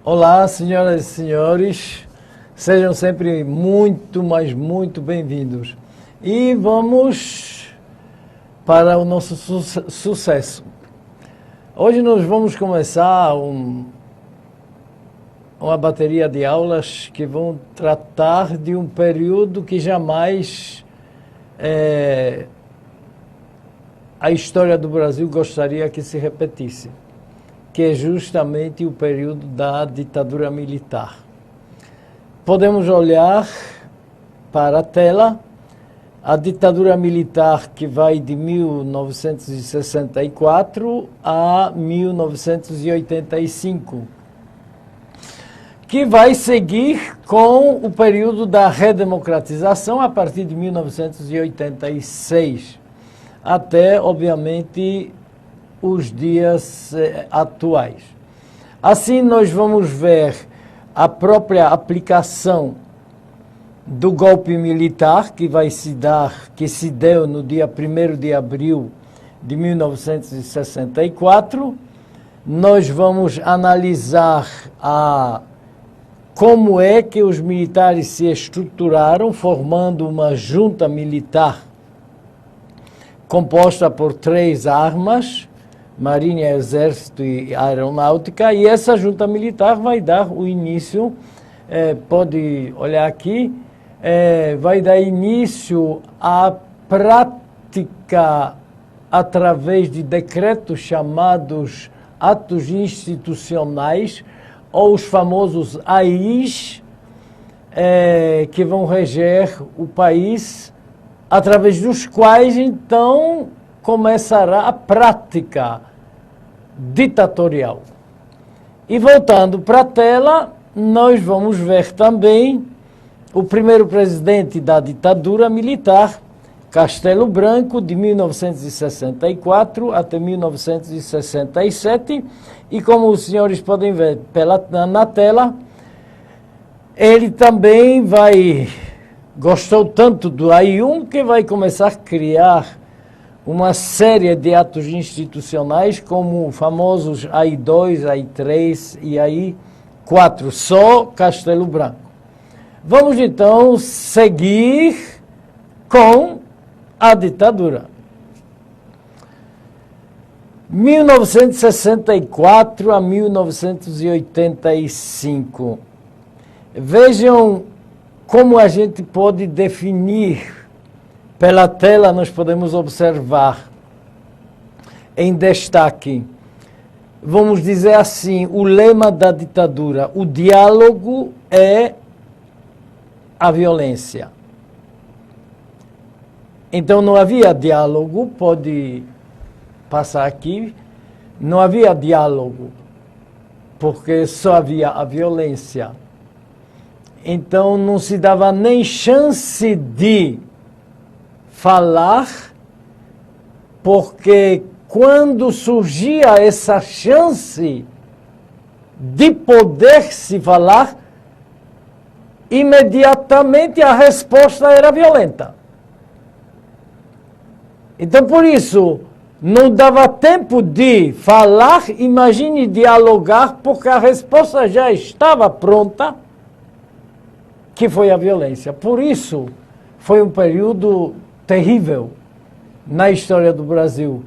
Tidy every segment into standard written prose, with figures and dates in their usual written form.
Olá, senhoras e senhores, sejam sempre muito, mas muito bem-vindos. E vamos para o nosso sucesso. Hoje nós vamos começar uma bateria de aulas que vão tratar de um período que jamais a história do Brasil gostaria que se repetisse, que é justamente o período da ditadura militar. Podemos olhar para a tela a ditadura militar que vai de 1964 a 1985, que vai seguir com o período da redemocratização a partir de 1986, até, obviamente, os dias atuais. Assim, nós vamos ver a própria aplicação do golpe militar que se deu no dia 1º de abril de 1964. Nós vamos analisar como é que os militares se estruturaram, formando uma junta militar composta por 3 armas, Marinha, Exército e Aeronáutica, e essa junta militar vai dar o início, pode olhar aqui, vai dar início à prática através de decretos chamados atos institucionais, ou os famosos AIs, que vão reger o país, através dos quais, então, começará a prática ditatorial. E voltando para a tela, nós vamos ver também o primeiro presidente da ditadura militar, Castelo Branco, de 1964 até 1967, e como os senhores podem ver na tela, ele também gostou tanto do AI-1 que vai começar a criar uma série de atos institucionais, como famosos AI-2, AI-3 e AI-4, só Castelo Branco. Vamos então seguir com a ditadura. 1964 a 1985. Vejam como a gente pode definir. Pela tela nós podemos observar em destaque, vamos dizer assim, o lema da ditadura: o diálogo é a violência. Então não havia diálogo, pode passar aqui, não havia diálogo, porque só havia a violência. Então não se dava nem chance de falar, porque quando surgia essa chance de poder se falar, imediatamente a resposta era violenta. Então, por isso, não dava tempo de falar, imagine dialogar, porque a resposta já estava pronta, que foi a violência. Por isso, foi um período terrível na história do Brasil.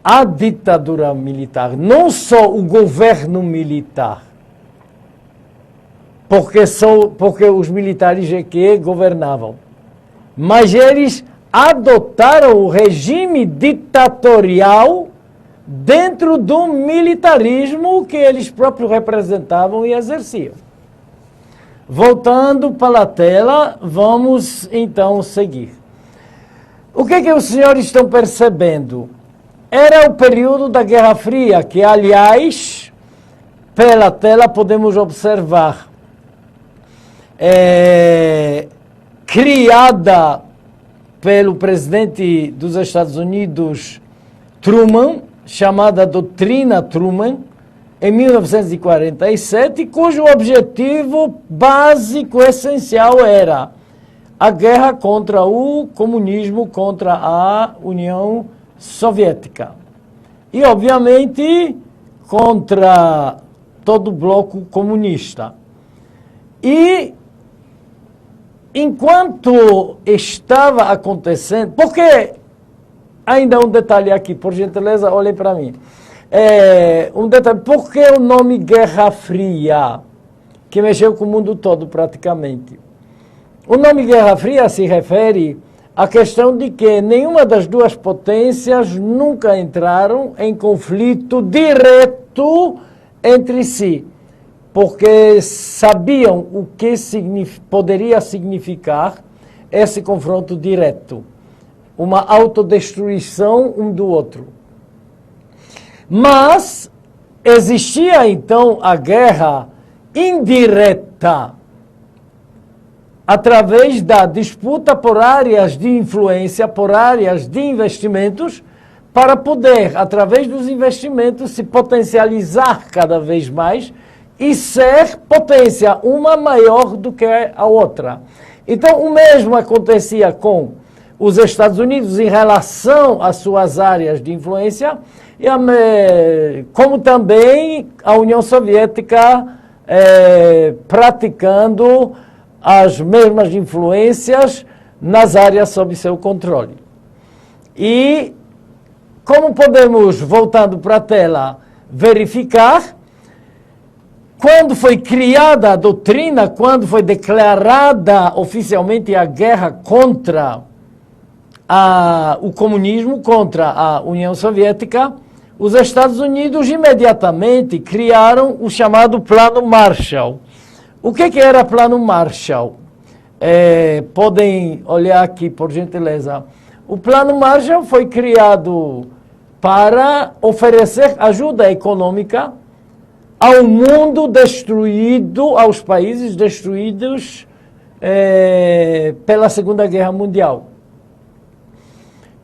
A ditadura militar, não só o governo militar, porque os militares é que governavam, mas eles adotaram o regime ditatorial dentro do militarismo que eles próprios representavam e exerciam. Voltando para a tela, vamos então seguir. O que os senhores estão percebendo? Era o período da Guerra Fria, que, aliás, pela tela podemos observar, criada pelo presidente dos Estados Unidos, Truman, chamada Doutrina Truman, em 1947, cujo objetivo básico, essencial, era a guerra contra o comunismo, contra a União Soviética. E, obviamente, contra todo o bloco comunista. E enquanto estava acontecendo, porque, ainda um detalhe aqui, por gentileza, olhem para mim. Um detalhe, por que o nome Guerra Fria, que mexeu com o mundo todo praticamente? O nome Guerra Fria se refere à questão de que nenhuma das duas potências nunca entraram em conflito direto entre si, porque sabiam o que poderia significar esse confronto direto, uma autodestruição um do outro. Mas existia então a guerra indireta, através da disputa por áreas de influência, por áreas de investimentos, para poder, através dos investimentos, se potencializar cada vez mais e ser potência, uma maior do que a outra. Então, o mesmo acontecia com os Estados Unidos em relação às suas áreas de influência, como também a União Soviética praticando as mesmas influências nas áreas sob seu controle. E como podemos, voltando para a tela, verificar, quando foi criada a doutrina, quando foi declarada oficialmente a guerra contra o comunismo, contra a União Soviética, os Estados Unidos imediatamente criaram o chamado Plano Marshall. O que era Plano Marshall? Podem olhar aqui, por gentileza. O Plano Marshall foi criado para oferecer ajuda econômica ao mundo destruído, aos países destruídos pela Segunda Guerra Mundial.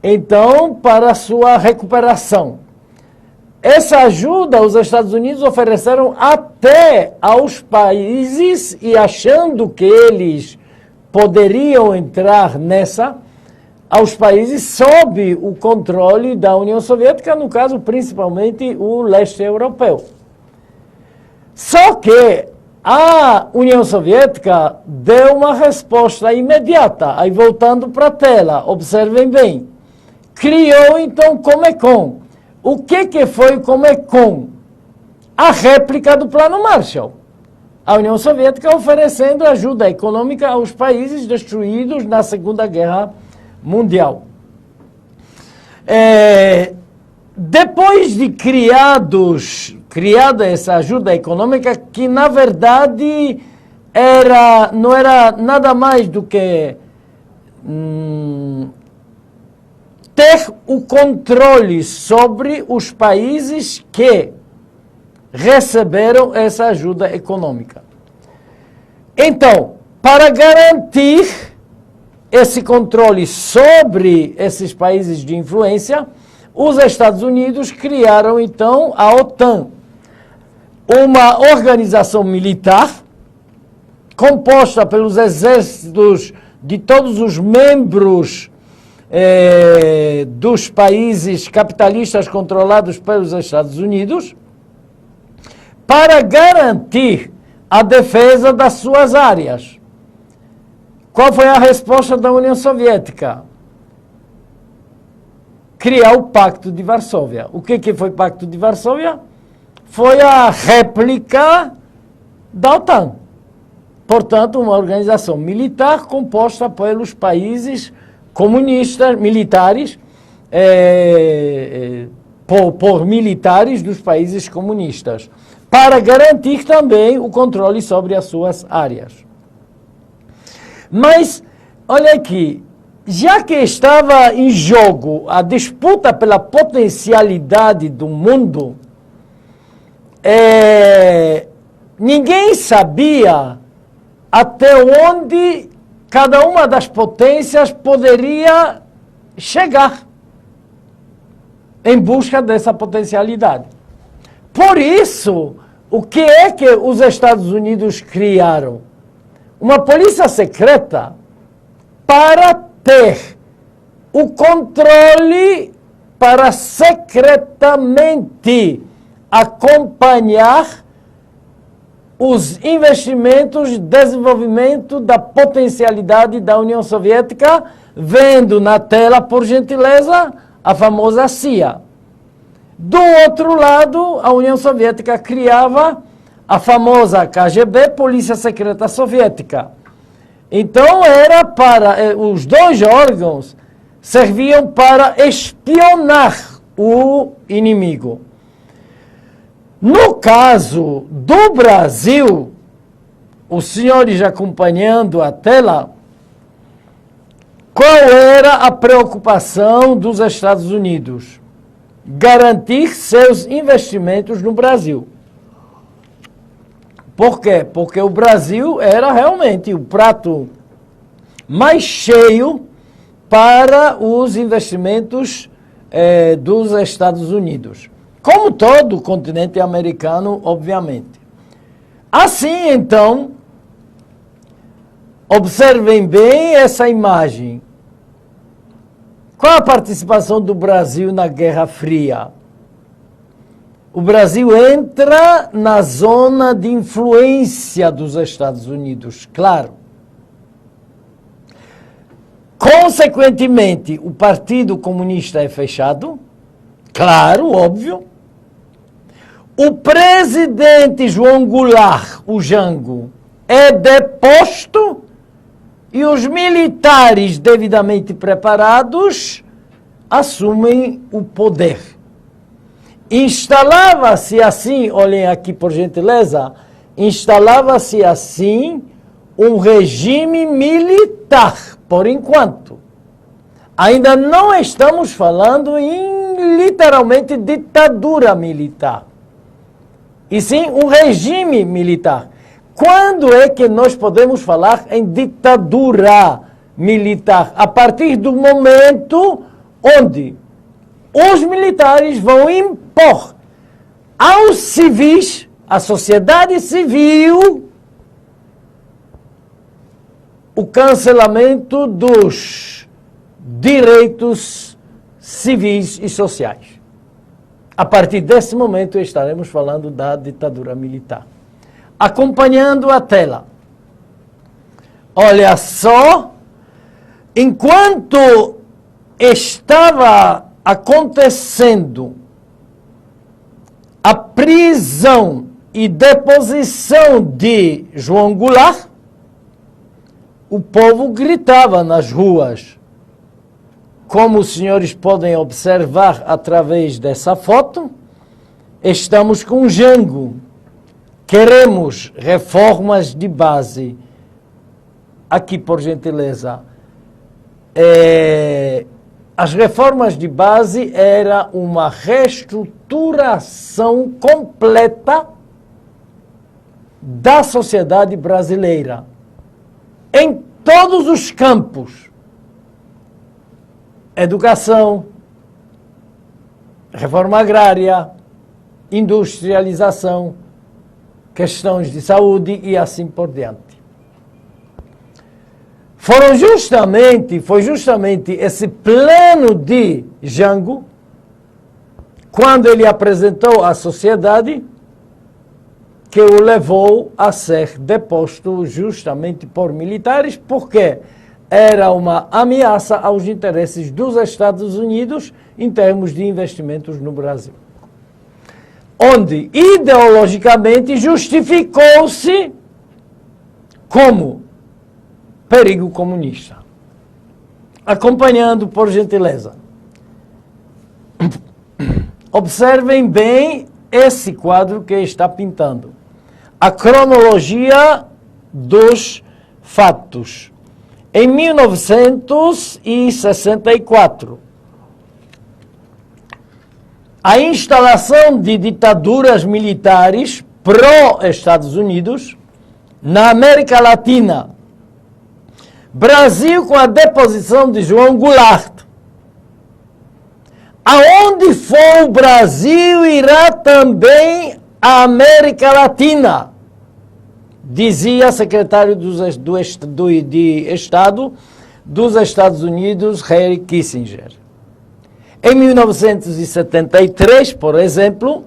Então, para sua recuperação. Essa ajuda os Estados Unidos ofereceram até aos países, e achando que eles poderiam entrar aos países sob o controle da União Soviética, no caso, principalmente o leste europeu. Só que a União Soviética deu uma resposta imediata. Aí, voltando para a tela, observem bem. Criou, então, Comecon. O que foi o Comecon? A réplica do Plano Marshall. A União Soviética oferecendo ajuda econômica aos países destruídos na Segunda Guerra Mundial. Depois de criada essa ajuda econômica, que na verdade não era nada mais do que ter o controle sobre os países que receberam essa ajuda econômica. Então, para garantir esse controle sobre esses países de influência, os Estados Unidos criaram, então, a OTAN, uma organização militar composta pelos exércitos de todos os membros dos países capitalistas controlados pelos Estados Unidos, para garantir a defesa das suas áreas. Qual foi a resposta da União Soviética? Criar o Pacto de Varsóvia. O que foi o Pacto de Varsóvia? Foi a réplica da OTAN. Portanto, uma organização militar composta pelos países comunistas, militares, por militares dos países comunistas, para garantir também o controle sobre as suas áreas. Mas, olha aqui, já que estava em jogo a disputa pela potencialidade do mundo, ninguém sabia até onde cada uma das potências poderia chegar em busca dessa potencialidade. Por isso, o que é que os Estados Unidos criaram? Uma polícia secreta para ter o controle, para secretamente acompanhar os investimentos de desenvolvimento da potencialidade da União Soviética, vendo na tela, por gentileza, a famosa CIA. Do outro lado, a União Soviética criava a famosa KGB, Polícia Secreta Soviética. Então, era para os dois órgãos serviam para espionar o inimigo. No caso do Brasil, os senhores acompanhando a tela, qual era a preocupação dos Estados Unidos? Garantir seus investimentos no Brasil. Por quê? Porque o Brasil era realmente o prato mais cheio para os investimentos dos Estados Unidos. Como todo o continente americano, obviamente. Assim, então, observem bem essa imagem. Qual a participação do Brasil na Guerra Fria? O Brasil entra na zona de influência dos Estados Unidos, claro. Consequentemente, o Partido Comunista é fechado, claro, óbvio. O presidente João Goulart, o Jango, é deposto e os militares devidamente preparados assumem o poder. Instalava-se assim, olhem aqui por gentileza, instalava-se assim um regime militar, por enquanto. Ainda não estamos falando em literalmente ditadura militar, e sim um regime militar. Quando é que nós podemos falar em ditadura militar? A partir do momento onde os militares vão impor aos civis, à sociedade civil, o cancelamento dos direitos civis e sociais. A partir desse momento estaremos falando da ditadura militar. Acompanhando a tela. Olha só, enquanto estava acontecendo a prisão e deposição de João Goulart, o povo gritava nas ruas. Como os senhores podem observar através dessa foto, estamos com Jango. Queremos reformas de base. Aqui, por gentileza. As reformas de base era uma reestruturação completa da sociedade brasileira, em todos os campos. Educação, reforma agrária, industrialização, questões de saúde e assim por diante. Foi justamente esse plano de Jango, quando ele apresentou à sociedade, que o levou a ser deposto justamente por militares, porque era uma ameaça aos interesses dos Estados Unidos em termos de investimentos no Brasil. Onde, ideologicamente, justificou-se como perigo comunista. Acompanhando, por gentileza. Observem bem esse quadro que está pintando. A cronologia dos fatos. Em 1964, a instalação de ditaduras militares pró-Estados Unidos na América Latina. Brasil com a deposição de João Goulart. Aonde for o Brasil, irá também a América Latina, dizia secretário de Estado dos Estados Unidos, Henry Kissinger. Em 1973, por exemplo,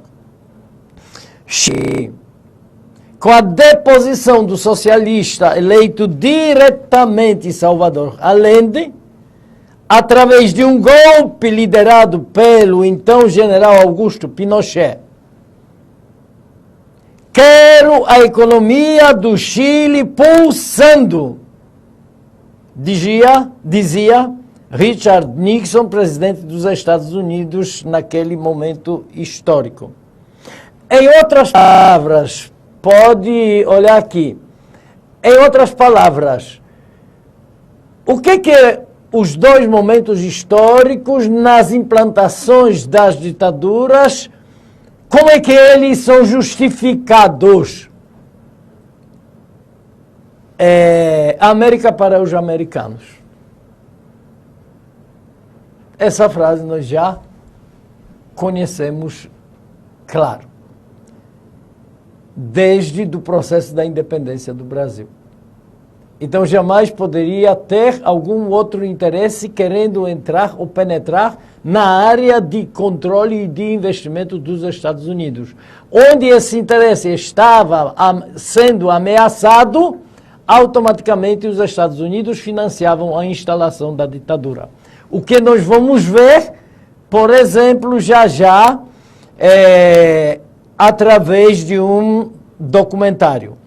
com a deposição do socialista eleito diretamente Salvador Allende, através de um golpe liderado pelo então general Augusto Pinochet. Quero a economia do Chile pulsando, dizia Richard Nixon, presidente dos Estados Unidos, naquele momento histórico. Em outras palavras, pode olhar aqui, em outras palavras, o que os dois momentos históricos nas implantações das ditaduras, como é que eles são justificados? América para os americanos. Essa frase nós já conhecemos, claro, desde o processo da independência do Brasil. Então, jamais poderia ter algum outro interesse querendo entrar ou penetrar na área de controle e de investimento dos Estados Unidos. Onde esse interesse estava sendo ameaçado, automaticamente os Estados Unidos financiavam a instalação da ditadura. O que nós vamos ver, por exemplo, já através de um documentário.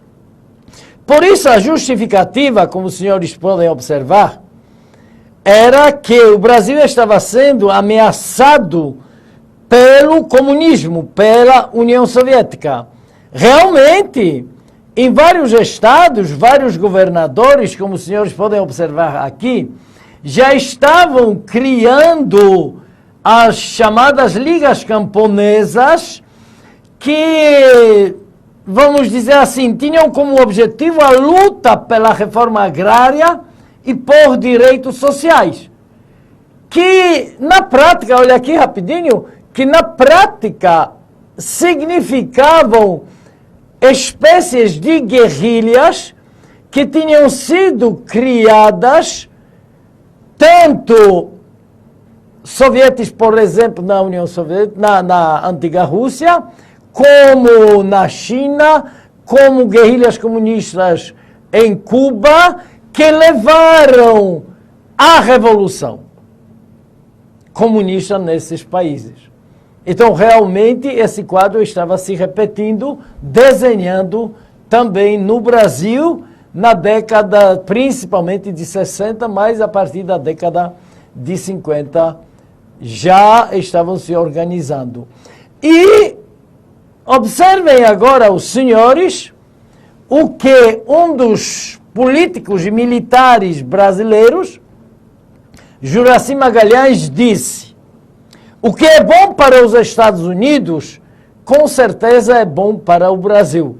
Por isso, a justificativa, como os senhores podem observar, era que o Brasil estava sendo ameaçado pelo comunismo, pela União Soviética. Realmente, em vários estados, vários governadores, como os senhores podem observar aqui, já estavam criando as chamadas ligas camponesas que, vamos dizer assim, tinham como objetivo a luta pela reforma agrária e por direitos sociais. Que na prática, olha aqui rapidinho, que na prática significavam espécies de guerrilhas que tinham sido criadas tanto sovietes, por exemplo, na União Soviética, na antiga Rússia, como na China, como guerrilhas comunistas em Cuba, que levaram à revolução comunista nesses países. Então, realmente, esse quadro estava se repetindo, desenhando também no Brasil, na década, principalmente de 60, mas a partir da década de 50, já estavam se organizando. E observem agora os senhores o que um dos políticos e militares brasileiros, Juracy Magalhães, disse: o que é bom para os Estados Unidos, com certeza é bom para o Brasil.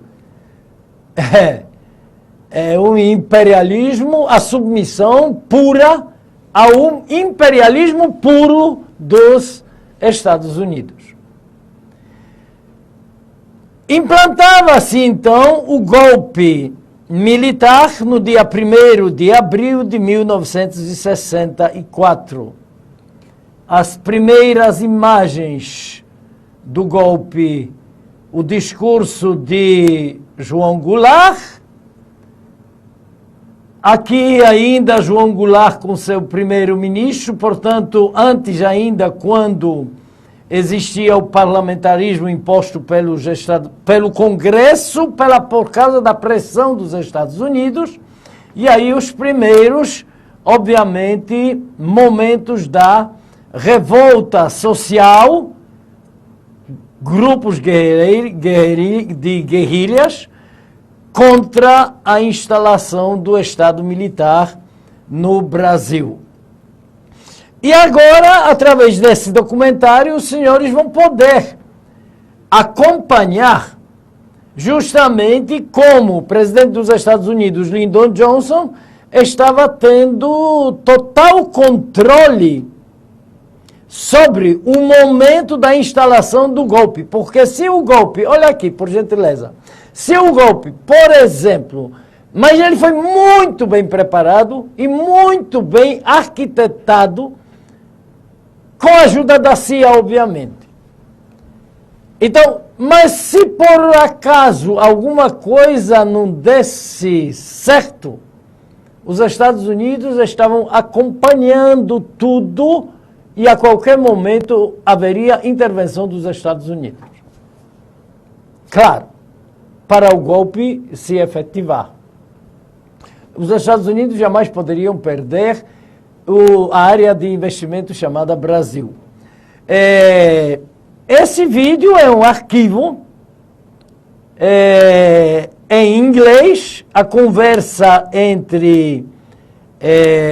É um imperialismo, a submissão pura ao imperialismo puro dos Estados Unidos. Implantava-se, então, o golpe militar no dia 1º de abril de 1964. As primeiras imagens do golpe, o discurso de João Goulart. Aqui ainda João Goulart com seu primeiro-ministro, portanto, antes ainda, quando existia o parlamentarismo imposto pelo Congresso, por causa da pressão dos Estados Unidos, e aí os primeiros, obviamente, momentos da revolta social, grupos de guerrilhas, contra a instalação do Estado militar no Brasil. E agora, através desse documentário, os senhores vão poder acompanhar justamente como o presidente dos Estados Unidos, Lyndon Johnson, estava tendo total controle sobre o momento da instalação do golpe. Porque se o golpe, olha aqui, por gentileza, se o golpe, por exemplo, mas ele foi muito bem preparado e muito bem arquitetado, com a ajuda da CIA, obviamente. Então, mas se por acaso alguma coisa não desse certo, os Estados Unidos estavam acompanhando tudo e a qualquer momento haveria intervenção dos Estados Unidos. Claro, para o golpe se efetivar. Os Estados Unidos jamais poderiam perder a área de investimento chamada Brasil. Esse vídeo é um arquivo em inglês, a conversa entre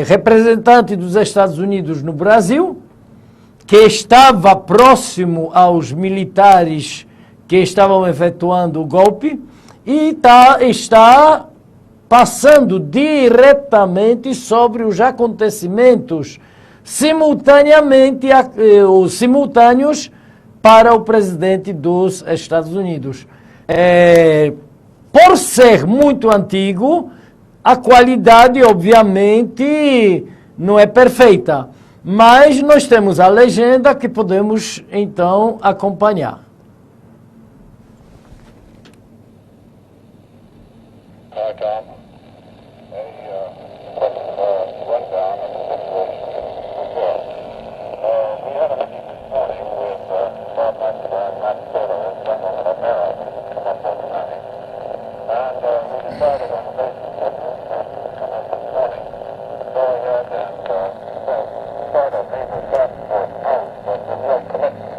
representante dos Estados Unidos no Brasil, que estava próximo aos militares que estavam efetuando o golpe, e está passando diretamente sobre os acontecimentos simultâneos para o presidente dos Estados Unidos. Por ser muito antigo, a qualidade, obviamente, não é perfeita, mas nós temos a legenda que podemos, então, acompanhar. Hi, Tom. A quick rundown of the situation. We had a meeting this morning with Bob McIntyre and Matt Taylor and General Romero from Oklahoma County, and we decided on the basis of the information from us this morning to go ahead and start a naval task force out, but with no commitment.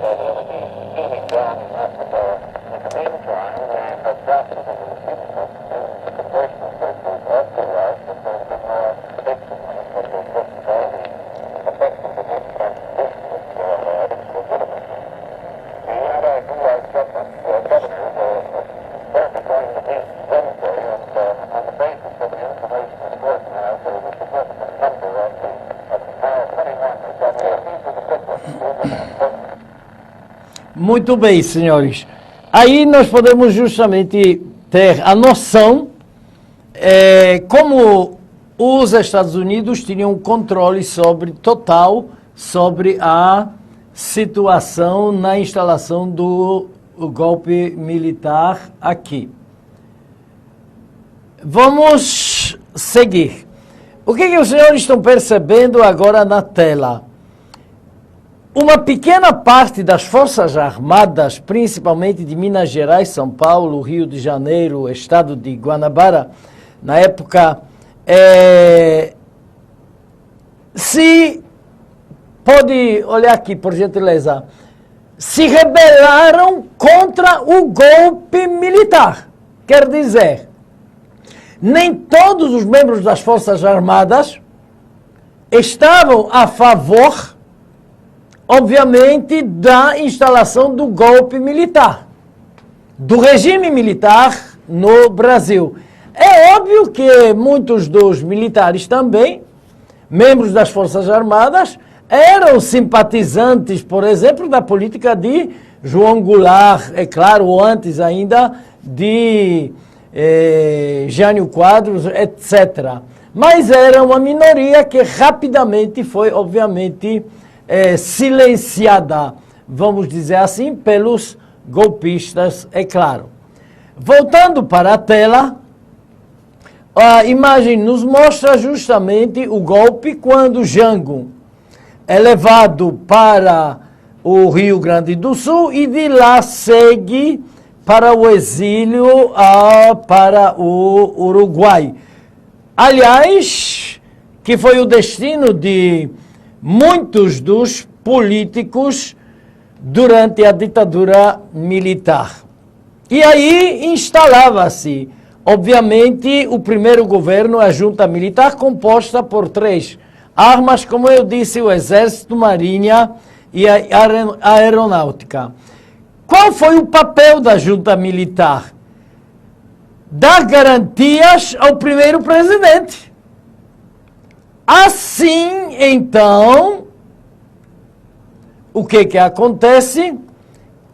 So they'll be moving down in Africa in the meantime and adjusting to the future. Muito bem, senhores. Aí nós podemos justamente ter a noção como os Estados Unidos tinham um controle total sobre a situação na instalação do golpe militar aqui. Vamos seguir. O que os senhores estão percebendo agora na tela? Uma pequena parte das Forças Armadas, principalmente de Minas Gerais, São Paulo, Rio de Janeiro, estado de Guanabara, na época, se pode olhar aqui, por gentileza, se rebelaram contra o golpe militar. Quer dizer, nem todos os membros das Forças Armadas estavam a favor, obviamente, da instalação do golpe militar, do regime militar no Brasil. É óbvio que muitos dos militares também, membros das Forças Armadas, eram simpatizantes, por exemplo, da política de João Goulart, é claro, ou antes ainda de Jânio Quadros, etc. Mas era uma minoria que rapidamente foi, obviamente, silenciada, vamos dizer assim, pelos golpistas, é claro. Voltando para a tela, a imagem nos mostra justamente o golpe quando Jango é levado para o Rio Grande do Sul e de lá segue para o exílio para o Uruguai. Aliás, que foi o destino de muitos dos políticos durante a ditadura militar. E aí instalava-se, obviamente, o primeiro governo, a junta militar, composta por 3 armas, como eu disse, o Exército, Marinha e a Aeronáutica. Qual foi o papel da junta militar? Dar garantias ao primeiro presidente. Assim, então, o que acontece?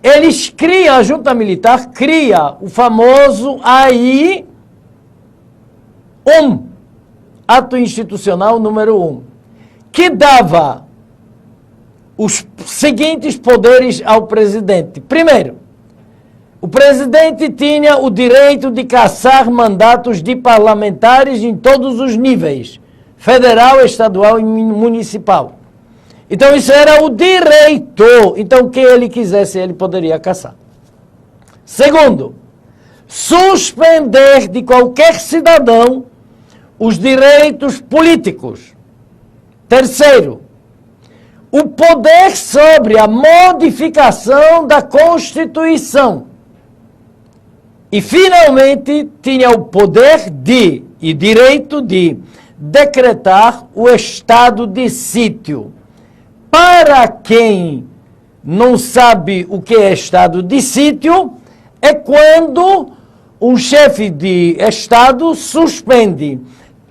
Eles criam, a junta militar cria o famoso AI-1, Ato Institucional número 1, que dava os seguintes poderes ao presidente. Primeiro, o presidente tinha o direito de cassar mandatos de parlamentares em todos os níveis, federal, estadual e municipal. Então isso era o direito. Então quem ele quisesse, ele poderia cassar. Segundo, suspender de qualquer cidadão os direitos políticos. Terceiro, o poder sobre a modificação da Constituição. E, finalmente, tinha o poder de e direito de decretar o estado de sítio. Para quem não sabe o que é estado de sítio, é quando um chefe de Estado suspende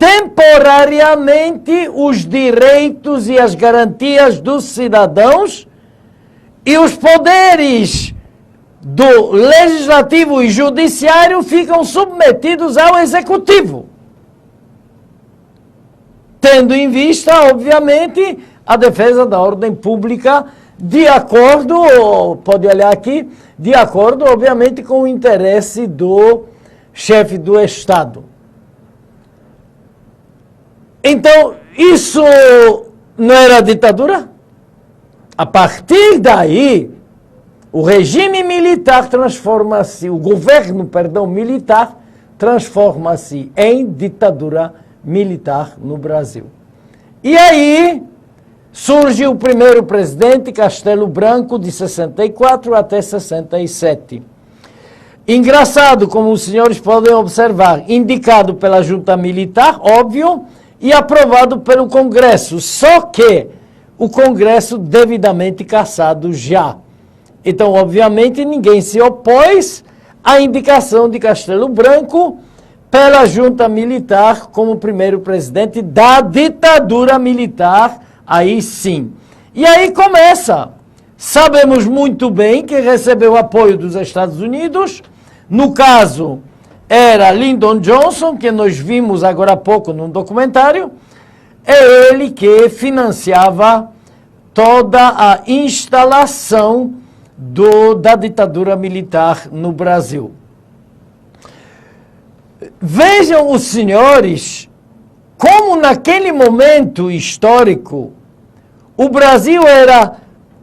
temporariamente os direitos e as garantias dos cidadãos e os poderes do Legislativo e Judiciário ficam submetidos ao Executivo. Tendo em vista, obviamente, a defesa da ordem pública de acordo, pode olhar aqui, de acordo, obviamente, com o interesse do chefe do Estado. Então, isso não era ditadura? A partir daí, o regime militar transforma-se, o governo, militar, transforma-se em ditadura militar no Brasil. E aí surge o primeiro presidente, Castelo Branco, de 64 até 67. Engraçado, como os senhores podem observar, indicado pela junta militar, óbvio, e aprovado pelo Congresso, só que o Congresso devidamente cassado já. Então, obviamente, ninguém se opôs à indicação de Castelo Branco pela junta militar como primeiro presidente da ditadura militar, aí sim. E aí começa. Sabemos muito bem que recebeu apoio dos Estados Unidos, no caso era Lyndon Johnson, que nós vimos agora há pouco num documentário, é ele que financiava toda a instalação da ditadura militar no Brasil. Vejam os senhores como naquele momento histórico o Brasil era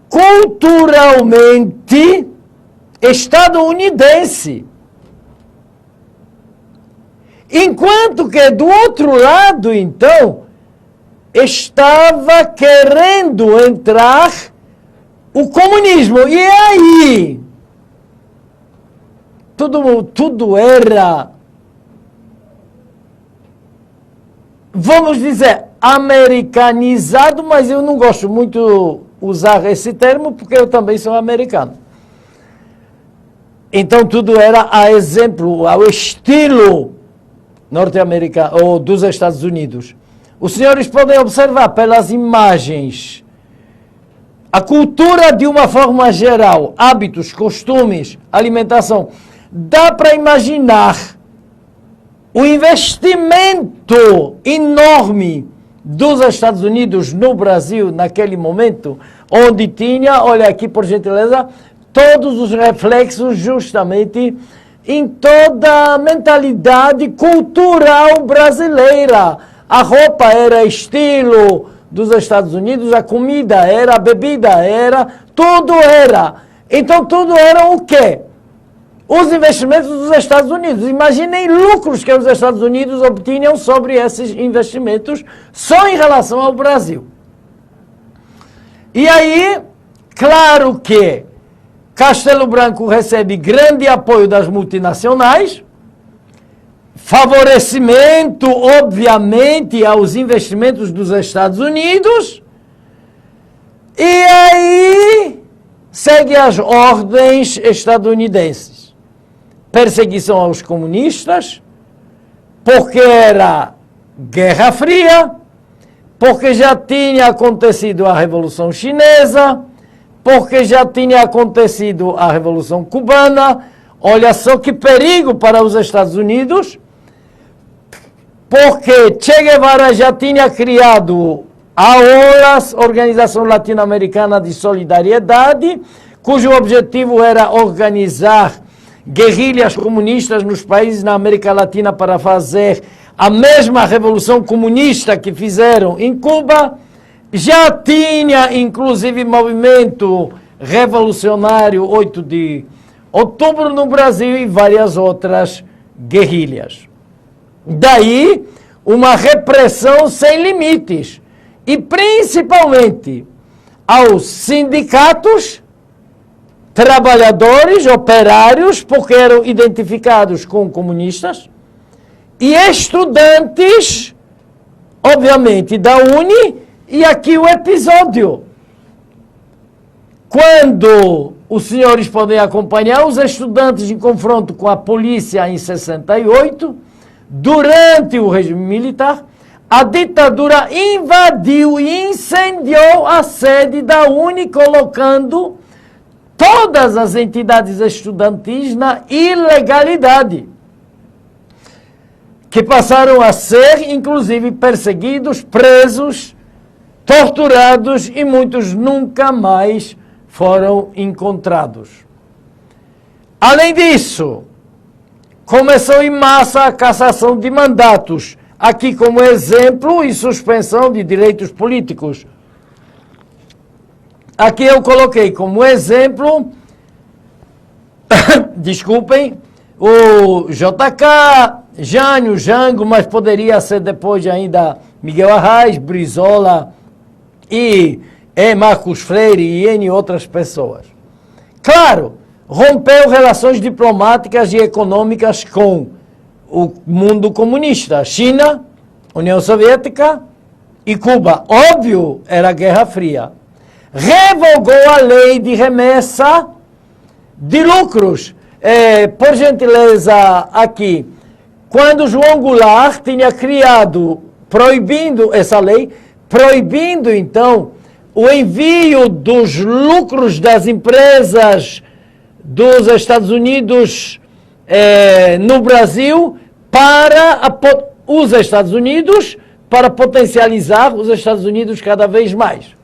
culturalmente estadunidense. Enquanto que do outro lado, então, estava querendo entrar o comunismo. E aí? Tudo era, vamos dizer, americanizado, mas eu não gosto muito usar esse termo, porque eu também sou americano. Então tudo era a exemplo, ao estilo norte-americano, ou dos Estados Unidos. Os senhores podem observar pelas imagens a cultura de uma forma geral, hábitos, costumes, alimentação. Dá para imaginar o investimento enorme dos Estados Unidos no Brasil naquele momento, onde tinha, olha aqui por gentileza, todos os reflexos justamente em toda a mentalidade cultural brasileira. A roupa era estilo dos Estados Unidos, a comida era, a bebida era, tudo era. Então tudo era o quê? Os investimentos dos Estados Unidos. Imaginem lucros que os Estados Unidos obtinham sobre esses investimentos só em relação ao Brasil. E aí, claro que Castelo Branco recebe grande apoio das multinacionais, favorecimento, obviamente, aos investimentos dos Estados Unidos, e aí segue as ordens estadunidenses. Perseguição aos comunistas, porque era Guerra Fria, porque já tinha acontecido a Revolução Chinesa, porque já tinha acontecido a Revolução Cubana. Olha só que perigo para os Estados Unidos, porque Che Guevara já tinha criado A OLAS, Organização Latino-Americana de Solidariedade, cujo objetivo era organizar guerrilhas comunistas nos países na América Latina para fazer a mesma revolução comunista que fizeram em Cuba. Já tinha, inclusive, movimento revolucionário 8 de outubro no Brasil e várias outras guerrilhas. Daí, uma repressão sem limites, e principalmente aos sindicatos, trabalhadores, operários, porque eram identificados com comunistas, e estudantes, obviamente, da UNE. E aqui o episódio. Quando os senhores podem acompanhar, os estudantes em confronto com a polícia em 68, durante o regime militar, a ditadura invadiu e incendiou a sede da UNE, colocando todas as entidades estudantis na ilegalidade, que passaram a ser, inclusive, perseguidos, presos, torturados, e muitos nunca mais foram encontrados. Além disso, começou em massa a cassação de mandatos, aqui como exemplo, e suspensão de direitos políticos. Aqui eu coloquei como exemplo, desculpem, o JK, Jânio, Jango, mas poderia ser depois ainda Miguel Arraes, Brizola e Marcos Freire e N outras pessoas. Claro, rompeu relações diplomáticas e econômicas com o mundo comunista, China, União Soviética e Cuba. Óbvio, era a Guerra Fria. Revogou a lei de remessa de lucros. Por gentileza, aqui, quando João Goulart tinha criado, proibindo essa lei, proibindo então o envio dos lucros das empresas dos Estados Unidos no Brasil para os Estados Unidos, para potencializar os Estados Unidos cada vez mais.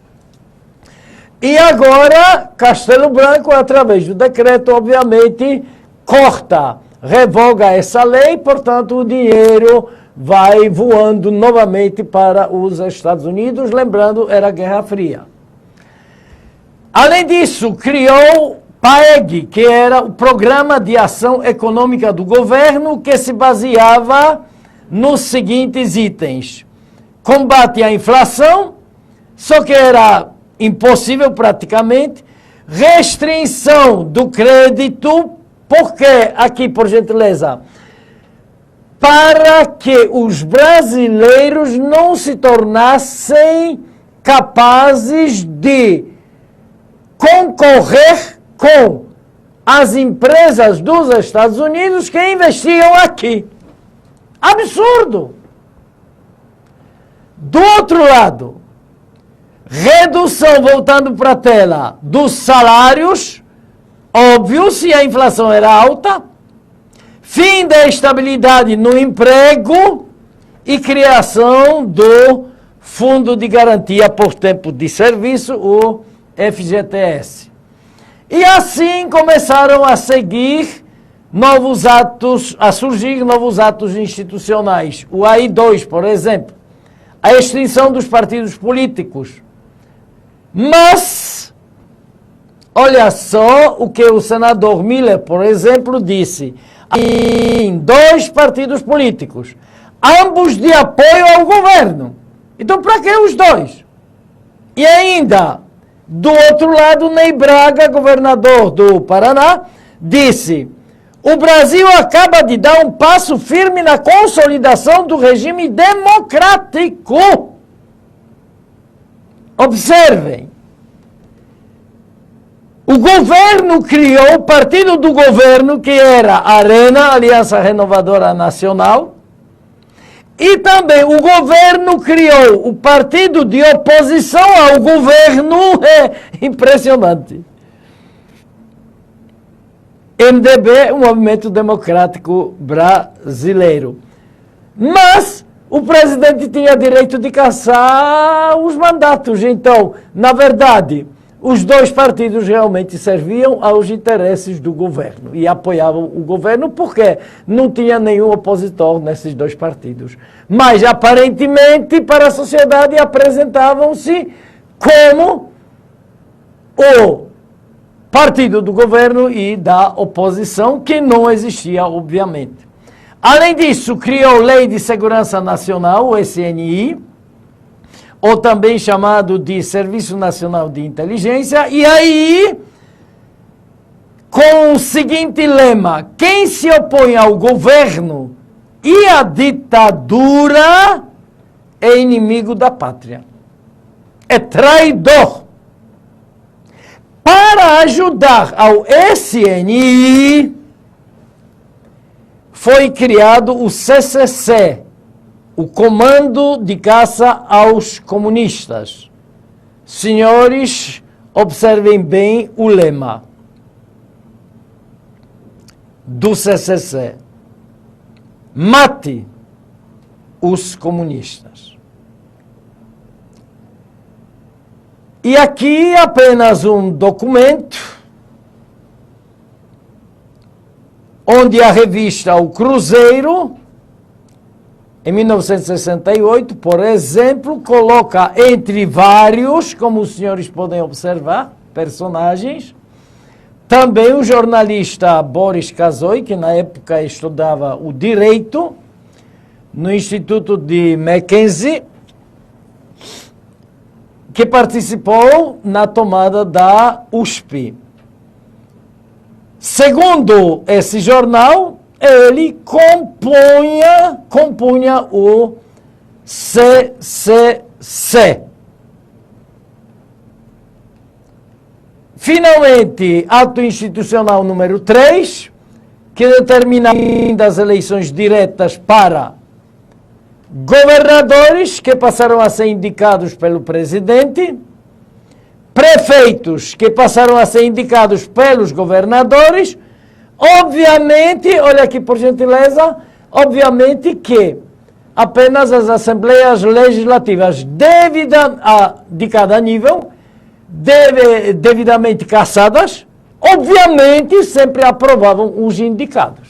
E agora, Castelo Branco, através do decreto, obviamente, corta, revoga essa lei, portanto, o dinheiro vai voando novamente para os Estados Unidos, lembrando, era a Guerra Fria. Além disso, criou PAEG, que era o Programa de Ação Econômica do Governo, que se baseava nos seguintes itens: combate à inflação, só que era impossível praticamente, restrição do crédito, porque, aqui por gentileza, para que os brasileiros não se tornassem capazes de concorrer com as empresas dos Estados Unidos que investiam aqui. Absurdo! Do outro lado, redução, voltando para a tela, dos salários, óbvio, se a inflação era alta, fim da estabilidade no emprego e criação do Fundo de Garantia por Tempo de Serviço, o FGTS. E assim começaram a surgir novos atos institucionais. O AI-2, por exemplo, a extinção dos partidos políticos. Mas, olha só o que o senador Miller, por exemplo, disse. Em 2 partidos políticos, ambos de apoio ao governo. Então, para que os 2? E ainda, do outro lado, Ney Braga, governador do Paraná, disse: o Brasil acaba de dar um passo firme na consolidação do regime democrático. Observem. O governo criou o partido do governo, que era a Arena, Aliança Renovadora Nacional, e também o governo criou o partido de oposição ao governo. É impressionante. MDB, o Movimento Democrático Brasileiro. Mas o presidente tinha direito de cassar os mandatos. Então, na verdade, os dois partidos realmente serviam aos interesses do governo e apoiavam o governo porque não tinha nenhum opositor nesses dois partidos. Mas, aparentemente, para a sociedade apresentavam-se como o partido do governo e da oposição, que não existia, obviamente. Além disso, criou Lei de Segurança Nacional, o SNI, ou também chamado de Serviço Nacional de Inteligência, e aí, com o seguinte lema: quem se opõe ao governo e à ditadura é inimigo da pátria, é traidor. Para ajudar ao SNI, foi criado o CCC, o Comando de Caça aos Comunistas. Senhores, observem bem o lema do CCC: mate os comunistas. E aqui apenas um documento onde a revista O Cruzeiro, em 1968, por exemplo, coloca entre vários, como os senhores podem observar, personagens, também o jornalista Boris Kazoy, que na época estudava o direito no Instituto de Mackenzie, que participou na tomada da USP. Segundo esse jornal, ele compunha o CCC. Finalmente, ato institucional número 3, que determina o fim das eleições diretas para governadores, que passaram a ser indicados pelo presidente, prefeitos, que passaram a ser indicados pelos governadores. Obviamente, olha aqui por gentileza, obviamente que apenas as assembleias legislativas de cada nível, devidamente cassadas, obviamente sempre aprovavam os indicados.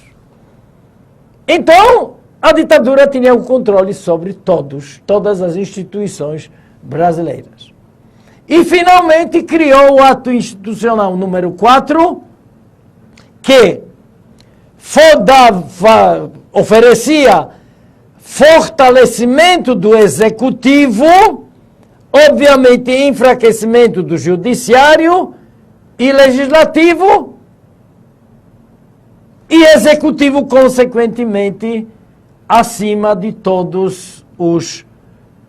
Então, a ditadura tinha o controle sobre todas as instituições brasileiras. E, finalmente, criou o ato institucional número 4, que oferecia fortalecimento do executivo, obviamente enfraquecimento do judiciário e legislativo, e executivo, consequentemente, acima de todos os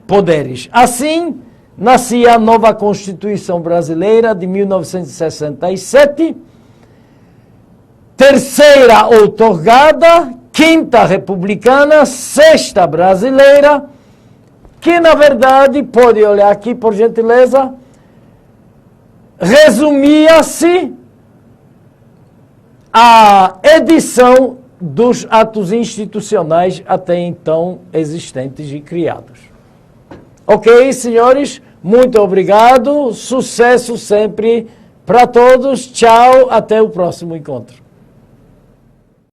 poderes. Assim, nascia a nova Constituição Brasileira de 1967, terceira outorgada, quinta republicana, sexta brasileira, que na verdade, pode olhar aqui por gentileza, resumia-se a edição dos atos institucionais até então existentes e criados. Ok, senhores? Muito obrigado. Sucesso sempre para todos. Tchau. Até o próximo encontro.